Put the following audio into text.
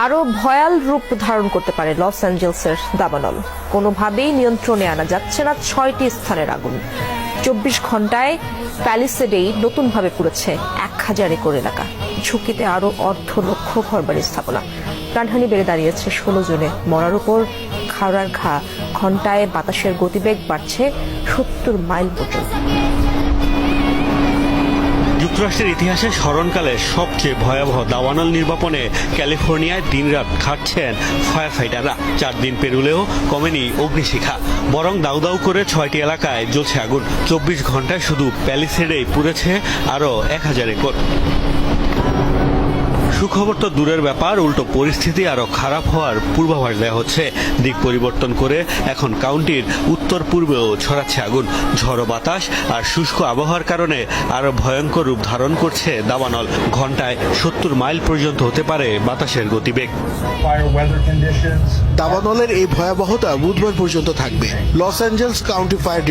আরও ভয়াল রূপ ধারণ করতে পারে লস অ্যাঞ্জেলসের দাবানল। কোনোভাবেই নিয়ন্ত্রণে আনা যাচ্ছে না 6টি স্থানের আগুন। 24 ঘন্টায় প্যালিসেডেই নতুনভাবে পুড়েছে 1000 একর এলাকা। ঝুঁকিতে আরও অর্ধলক্ষ ঘরবাড়ি স্থাপনা। প্রাণহানি বেড়ে দাঁড়িয়েছে 16 জনে। মরার উপর খাওয়ার ঘা। ঘন্টায় বাতাসের গতিবেগ বাড়ছে 70 মাইল পর্যন্ত। যুক্তরাষ্ট্রের ইতিহাসে স্মরণকালে সবচেয়ে ভয়াবহ দাবানল নির্বাপনে ক্যালিফোর্নিয়ায় দিনরাত খাটছেন ফায়ার ফাইটাররা। 4 দিন পেরুলেও কমেনি অগ্নিশিখা, বরং দাউ দাউ করে 6টি এলাকায় জ্বলছে আগুন। 24 ঘন্টায় শুধু প্যালিসেডেই পুড়েছে আরও 1000 একর। সুখবর তো দূরের ব্যাপার, উল্টো পরিস্থিতি আরো খারাপ হওয়ার পূর্বাভাস দেওয়া হচ্ছে। দিক পরিবর্তন করে এখন কাউন্টির উত্তর পূর্বেও ছড়াচ্ছে আগুন। ঝড়ো বাতাস আর শুষ্ক আবহাওয়ার কারণে আরো ভয়ঙ্কর রূপ ধারণ করছে দাবানল। ঘন্টায় 70 মাইল পর্যন্ত হতে পারে বাতাসের গতিবেগ। দাবানলের এই ভয়াবহতা বুধবার পর্যন্ত থাকবে। Los Angeles county fire